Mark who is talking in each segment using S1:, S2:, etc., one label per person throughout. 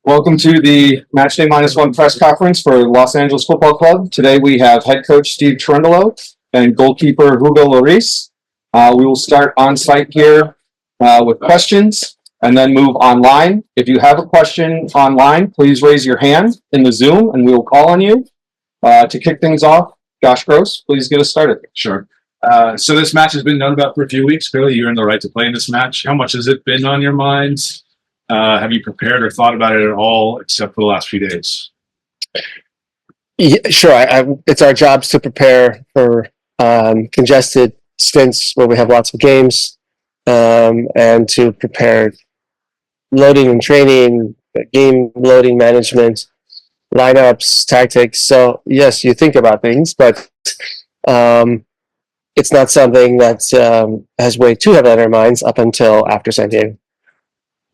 S1: Welcome to the Matchday -1 press conference for Los Angeles Football Club. Today we have head coach Steve Cherundolo and goalkeeper Hugo Lloris. We will start on site here with questions and then move online. If you have a question online, please raise your hand in the Zoom and we will call on you. To kick things off, Josh Gross, please get us started.
S2: Sure. So this match has been known about for a few weeks. Clearly, you're in the right to play in this match. How much has it been on your minds? Have you prepared or thought about it at all, except for the last few days?
S3: Yeah, sure. It's our jobs to prepare for congested stints where we have lots of games, and to prepare loading and training, game loading management, lineups, tactics. So yes, you think about things, but it's not something that has weighed too heavily on our minds up until after San Diego.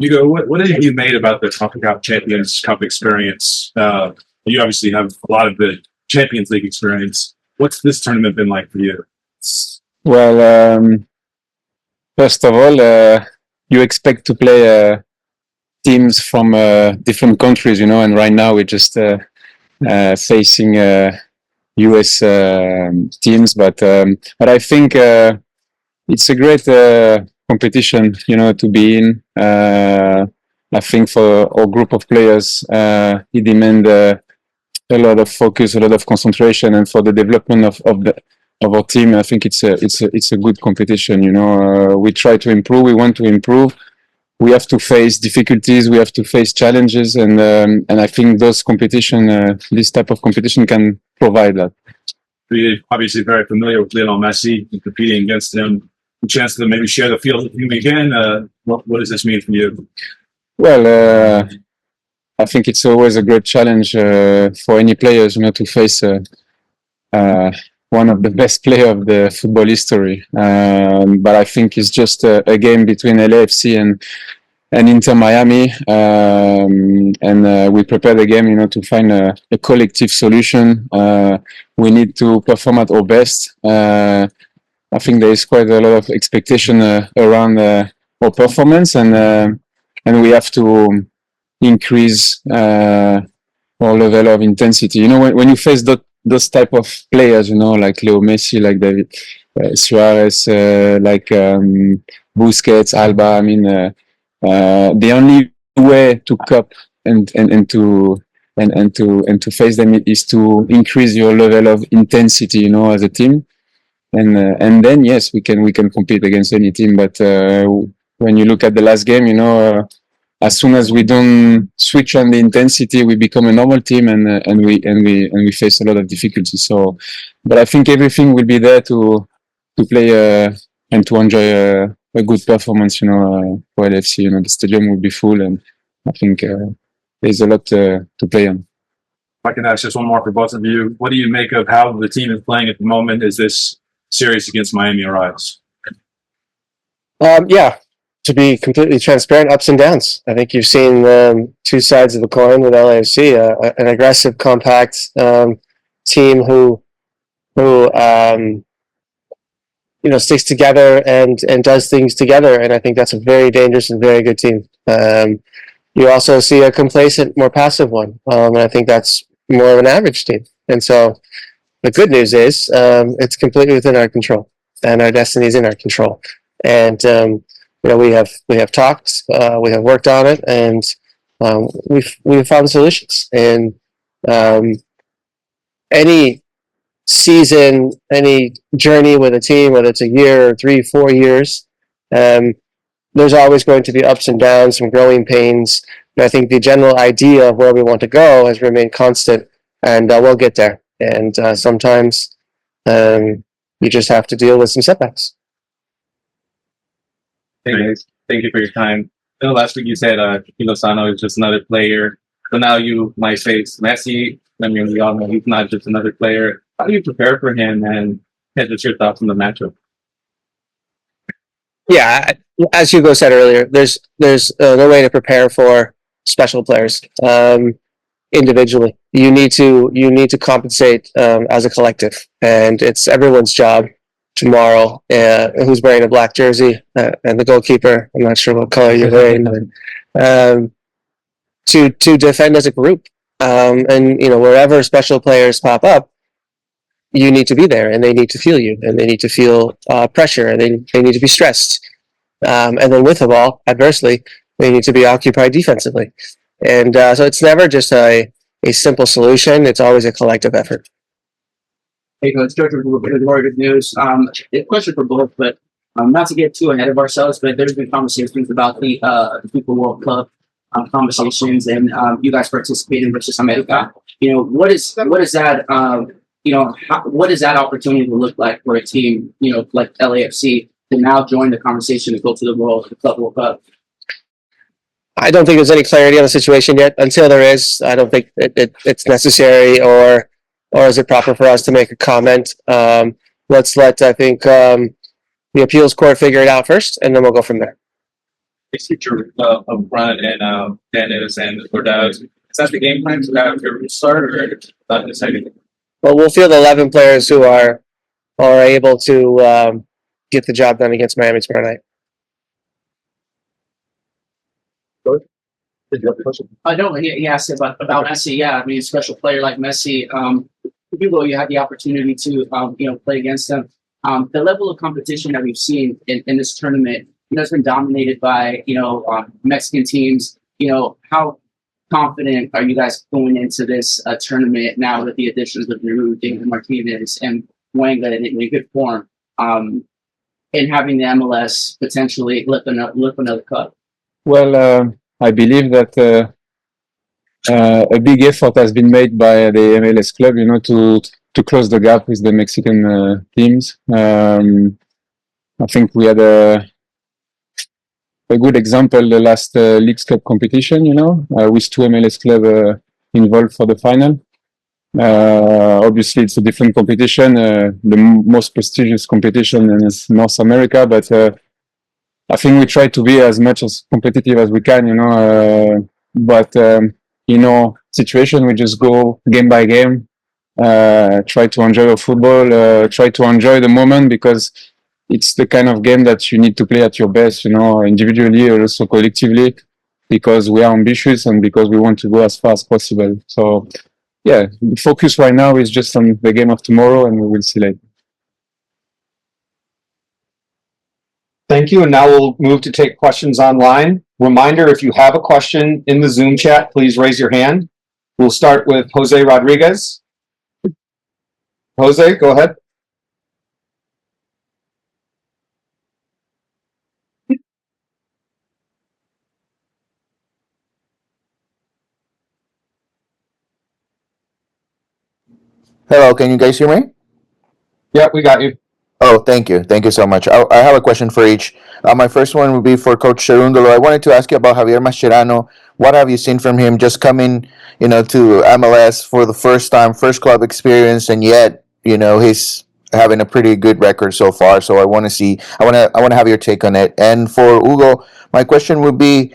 S2: Hugo, what have you made about the CONCACAF Champions Cup experience? You obviously have a lot of the Champions League experience. What's this tournament been like for you?
S4: Well, first of all, you expect to play teams from different countries, and right now we're just facing US teams, but I think it's a great competition, to be in. I think for our group of players, it demands a lot of focus, a lot of concentration, and for the development of our team, I think it's a good competition. We try to improve. We want to improve. We have to face difficulties. We have to face challenges, and I think those competition, this type of competition, can provide that.
S2: You're obviously very familiar with Lionel Messi and competing against him. A chance to maybe share the field with him again. What does this mean for you?
S4: Well, I think it's always a great challenge for any players, to face one of the best players of the football history. But I think it's just a game between LAFC and Inter Miami, and we prepare the game, to find a collective solution. We need to perform at our best. I think there is quite a lot of expectation around our performance, and we have to increase our level of intensity. When you face those type of players, like Leo Messi, like David Suarez, like Busquets, Alba. I mean, the only way to cope and to face them is to increase your level of intensity, as a team. And then yes, we can compete against any team. But when you look at the last game, as soon as we don't switch on the intensity, we become a normal team, and we face a lot of difficulties. So, but I think everything will be there to play and to enjoy a good performance. For LFC, the stadium will be full, and I think there's a lot to play on.
S2: If I can ask just one more for both of you. What do you make of how the team is playing at the moment? Is this series against Miami arrives?
S3: Yeah, to be completely transparent, ups and downs. I think you've seen two sides of the coin with LAFC, an aggressive, compact team who sticks together and does things together, and I think that's a very dangerous and very good team. You also see a complacent, more passive one, and I think that's more of an average team. And so the good news is it's completely within our control, and our destiny is in our control. And we have talked, we have worked on it, and we've found solutions. And any season, any journey with a team, whether it's a year or 3, 4 years, there's always going to be ups and downs, some growing pains. And I think the general idea of where we want to go has remained constant, and we'll get there. And sometimes you just have to deal with some setbacks.
S2: Thank you for your time. Last week you said Lozano is just another player. So now you might face Messi. I mean, we all know he's not just another player. How do you prepare for him, and just your thoughts on the matchup?
S3: Yeah, as Hugo said earlier, there's no way to prepare for special players individually. You need to compensate as a collective, and it's everyone's job tomorrow. Who's wearing a black jersey and the goalkeeper? I'm not sure what color you're wearing. to defend as a group. And wherever special players pop up, you need to be there, and they need to feel you, and they need to feel pressure, and they need to be stressed. And then with the ball, adversely, they need to be occupied defensively. And so it's never just a simple solution. It's always a collective effort.
S5: Hey, Coach George, more good news. A question for both, but not to get too ahead of ourselves, but there's been conversations about the FIFA World Cup conversations, and you guys participate in versus America. What is that? What does that opportunity look like for a team, like LAFC, to now join the conversation to go to the Club World Cup?
S3: I don't think there's any clarity on the situation yet. Until there is, I don't think it's necessary or is it proper for us to make a comment. Let's let, I think, the appeals court figure it out first, and then we'll go from there.
S2: It's future up front and Dennis and Cordaz. Is that the game plan to have your start or not decided?
S3: Well, we'll field 11 players who are able to get the job done against Miami tomorrow night.
S1: Did you have a question?
S5: No, he asked about Messi. Yeah, I mean, a special player like Messi. Hugo, you had the opportunity to play against him. The level of competition that we've seen in this tournament has been dominated by Mexican teams. How confident are you guys going into this tournament now with the additions of Giroud, David Martinez, and Wenger in a good form, and having the MLS potentially lift another cup?
S4: Well, I believe that a big effort has been made by the MLS club, to close the gap with the Mexican teams. I think we had a good example the last Leagues Cup competition, with two MLS clubs involved for the final. Obviously, it's a different competition, the most prestigious competition in North America, but I think we try to be as much as competitive as we can, but situation, we just go game by game, try to enjoy our football, try to enjoy the moment, because it's the kind of game that you need to play at your best, individually or also collectively, because we are ambitious and because we want to go as far as possible. So, yeah, the focus right now is just on the game of tomorrow, and we will see later.
S1: Thank you. And now we'll move to take questions online. Reminder, if you have a question in the Zoom chat, please raise your hand. We'll start with Jose Rodriguez. Jose, go ahead.
S6: Hello, can you guys hear me?
S1: Yeah, we got you.
S6: Oh, thank you. Thank you so much. I have a question for each. My first one would be for Coach Cherundolo. I wanted to ask you about Javier Mascherano. What have you seen from him just coming, to MLS for the first time, first club experience, and yet, he's having a pretty good record so far. So I want to have your take on it. And for Hugo, my question would be,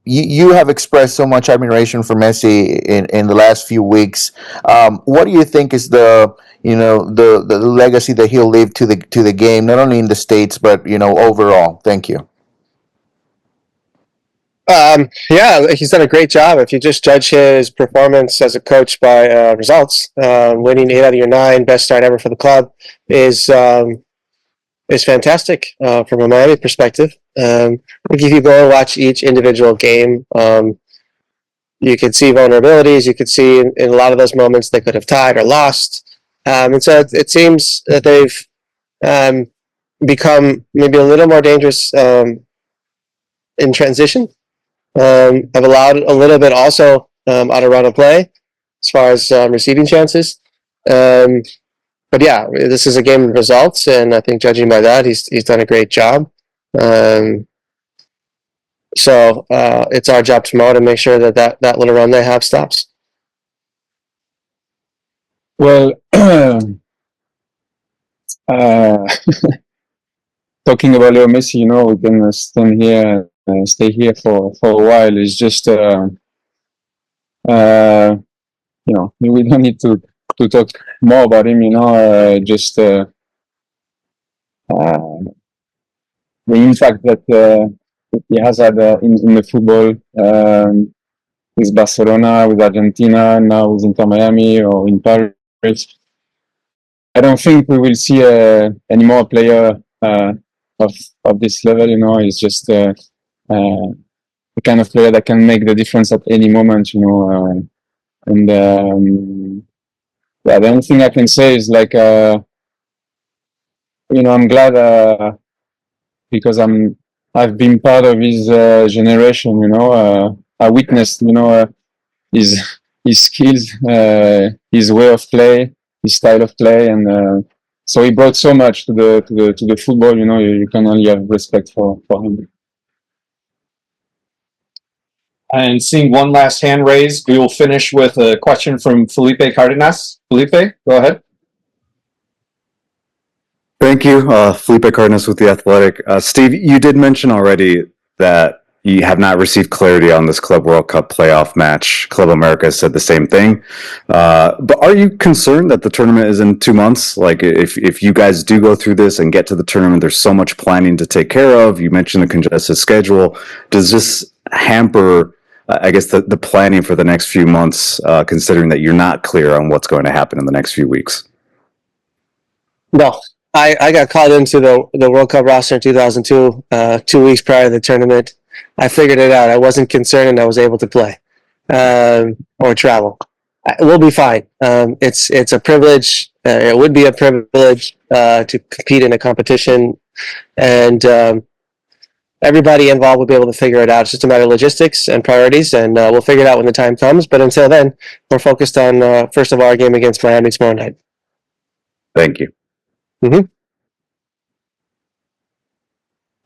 S6: you have expressed so much admiration for Messi in the last few weeks. What do you think is the legacy that he'll leave to the game, not only in the States, but, overall? Thank you.
S3: Yeah, he's done a great job. If you just judge his performance as a coach by results, winning 8 out of your 9, best start ever for the club is fantastic from a Miami perspective. If you go and watch each individual game, you could see vulnerabilities. You could see in a lot of those moments they could have tied or lost. And so it seems that they've become maybe a little more dangerous in transition. Have allowed a little bit also out of run of play as far as receiving chances. But yeah, this is a game of results, and I think judging by that, he's done a great job. So it's our job tomorrow to make sure that little run they have stops.
S4: Well, talking about Leo Messi, we can stay here for a while. It's just, we don't need to talk more about him, just the impact that he has had in the football. with Barcelona, with Argentina, now with Inter Miami or in Paris. I don't think we will see any more player of this level. You know, he's just the kind of player that can make the difference at any moment. You know, yeah, the only thing I can say is like, you know, I'm glad because I've been part of his generation. You know, I witnessed, you know, his skills, his way of play, his style of play, and so he brought so much to the football. You know, you can only have respect for him.
S1: And seeing one last hand raised, we will finish with a question from Felipe Cardenas. Felipe, go ahead.
S7: Thank you, Felipe Cardenas with The Athletic. Steve, you did mention already that you have not received clarity on this Club World Cup playoff match. Club America has said the same thing. But are you concerned that the tournament is in 2 months? Like, if you guys do go through this and get to the tournament, there's so much planning to take care of. You mentioned the congested schedule. Does this hamper, I guess, the planning for the next few months, considering that you're not clear on what's going to happen in the next few weeks?
S3: No, I got called into the World Cup roster in 2002, 2 weeks prior to the tournament. I figured it out. I wasn't concerned, and I was able to play or travel. We'll be fine. It's a privilege. It would be a privilege to compete in a competition, and everybody involved will be able to figure it out. It's just a matter of logistics and priorities, and we'll figure it out when the time comes. But until then, we're focused on first of all our game against Miami tomorrow night.
S7: Thank you.
S3: Mm-hmm.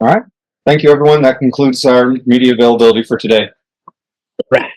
S1: All right. Thank you, everyone. That concludes our media availability for today.
S3: Right.